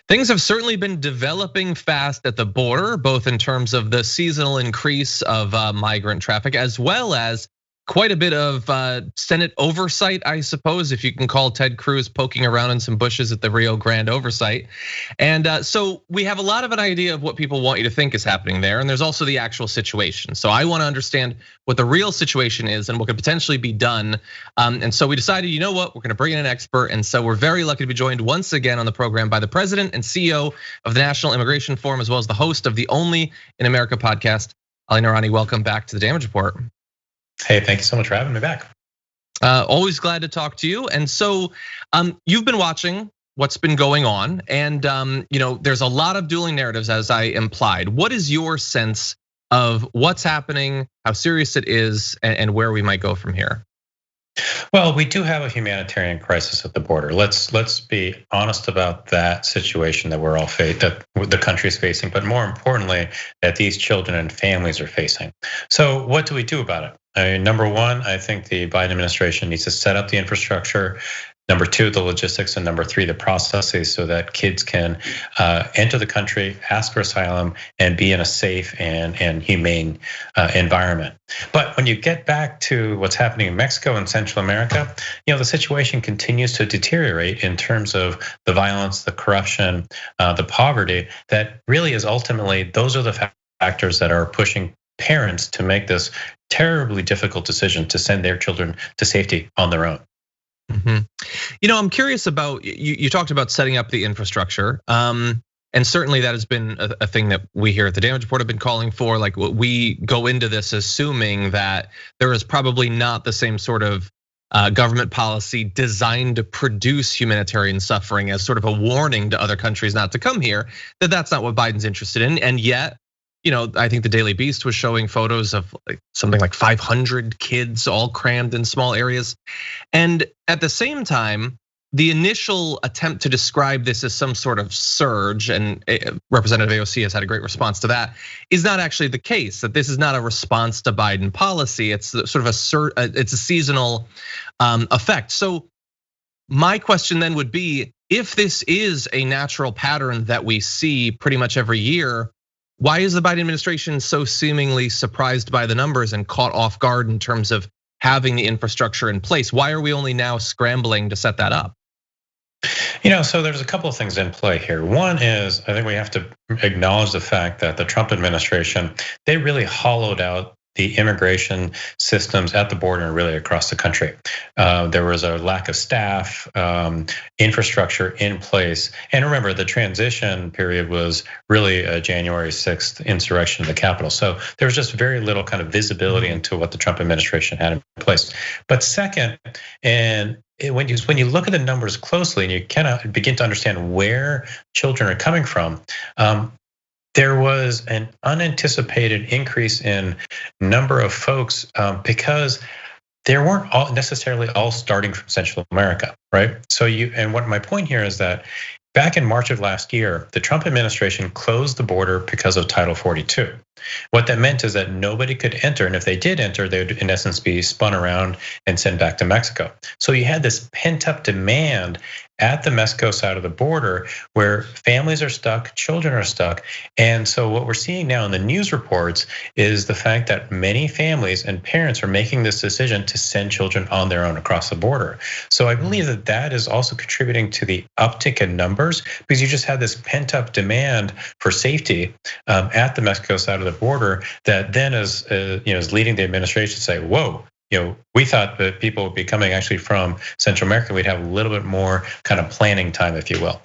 Things have certainly been developing fast at the border, both in terms of the seasonal increase of migrant traffic, as well as quite a bit of Senate oversight, I suppose, if you can call Ted Cruz poking around in some bushes at the Rio Grande oversight. And so we have a lot of an idea of what people want you to think is happening there. And there's also the actual situation. So I want to understand what the real situation is and what could potentially be done. And so we decided, you know what, we're going to bring in an expert. And so we're very lucky to be joined once again on the program by the president and CEO of the National Immigration Forum, as well as the host of the Only in America podcast. Ali Noorani, welcome back to the Damage Report. Hey, thank you so much for having me back. Always glad to talk to you. And so you've been watching what's been going on, and there's a lot of dueling narratives, as I implied. What is your sense of what's happening, how serious it is, and where we might go from here? Well, we do have a humanitarian crisis at the border. Let's be honest about that situation that we're all that the country is facing, but more importantly, that these children and families are facing. So what do we do about it? Number one, I think the Biden administration needs to set up the infrastructure. Number two, the logistics, and number three, the processes so that kids can enter the country, ask for asylum, and be in a safe and humane environment. But when you get back to what's happening in Mexico and Central America, the situation continues to deteriorate in terms of the violence, the corruption, the poverty. That really is ultimately, those are the factors that are pushing parents to make this terribly difficult decision to send their children to safety on their own. I'm curious about, you talked about setting up the infrastructure. And certainly that has been a thing that we here at the Damage Report have been calling for. Like, we go into this assuming that there is probably not the same sort of government policy designed to produce humanitarian suffering as sort of a warning to other countries not to come here, that's not what Biden's interested in. And yet, I think the Daily Beast was showing photos of something like 500 kids all crammed in small areas. And at the same time, the initial attempt to describe this as some sort of surge, and Representative AOC has had a great response to that, is not actually the case. That this is not a response to Biden policy. It's sort of it's a seasonal effect. So my question then would be, if this is a natural pattern that we see pretty much every year, why is the Biden administration so seemingly surprised by the numbers and caught off guard in terms of having the infrastructure in place? Why are we only now scrambling to set that up? So there's a couple of things in play here. One is, I think we have to acknowledge the fact that the Trump administration, they really hollowed out the immigration systems at the border and really across the country. There was a lack of staff, infrastructure in place. And remember, the transition period was really a January 6th insurrection in the Capitol. So there was just very little kind of visibility into what the Trump administration had in place. But second, and when you look at the numbers closely and you kind of begin to understand where children are coming from, there was an unanticipated increase in number of folks because they weren't necessarily all starting from Central America, right? So what my point here is that back in March of last year, the Trump administration closed the border because of Title 42. What that meant is that nobody could enter, and if they did enter, they would in essence be spun around and sent back to Mexico. So you had this pent up demand at the Mexico side of the border where families are stuck, children are stuck. And so what we're seeing now in the news reports is the fact that many families and parents are making this decision to send children on their own across the border. So I believe that that is also contributing to the uptick in numbers, because you just had this pent up demand for safety at the Mexico side of the border that then is leading the administration to say, whoa, we thought that people would be coming actually from Central America. We'd have a little bit more kind of planning time, if you will.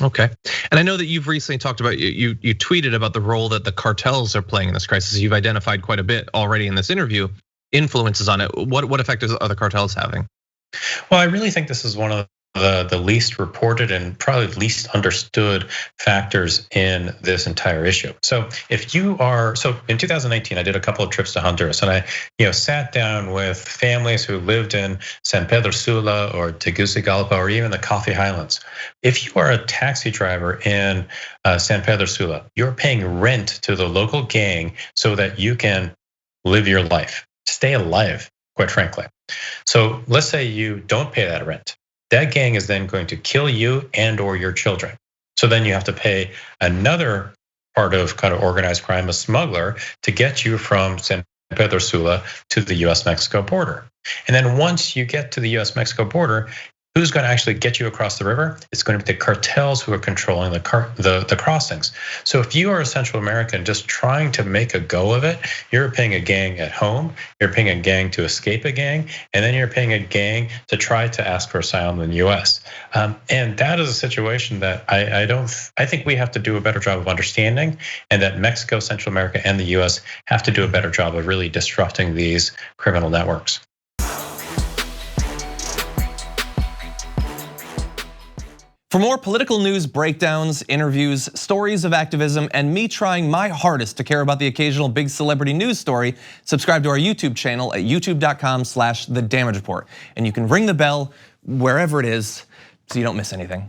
Okay, and I know that you've recently talked about, you tweeted about the role that the cartels are playing in this crisis. You've identified quite a bit already in this interview, influences on it. What effect are the cartels having? Well, I really think this is one of the least reported and probably least understood factors in this entire issue. So in 2019, I did a couple of trips to Honduras, and I sat down with families who lived in San Pedro Sula or Tegucigalpa or even the Coffee Highlands. If you are a taxi driver in San Pedro Sula, you're paying rent to the local gang so that you can live your life, stay alive, quite frankly. So let's say you don't pay that rent. That gang is then going to kill you and or your children. So then you have to pay another part of kind of organized crime, a smuggler, to get you from San Pedro Sula to the US-Mexico border. And then once you get to the US-Mexico border, who's going to actually get you across the river? It's going to be the cartels who are controlling the crossings. So if you are a Central American just trying to make a go of it, you're paying a gang at home, you're paying a gang to escape a gang, and then you're paying a gang to try to ask for asylum in the US. And that is a situation that I think we have to do a better job of understanding, and that Mexico, Central America, and the US have to do a better job of really disrupting these criminal networks. For more political news breakdowns, interviews, stories of activism, and me trying my hardest to care about the occasional big celebrity news story, subscribe to our YouTube channel at youtube.com/The Damage Report. And you can ring the bell wherever it is so you don't miss anything.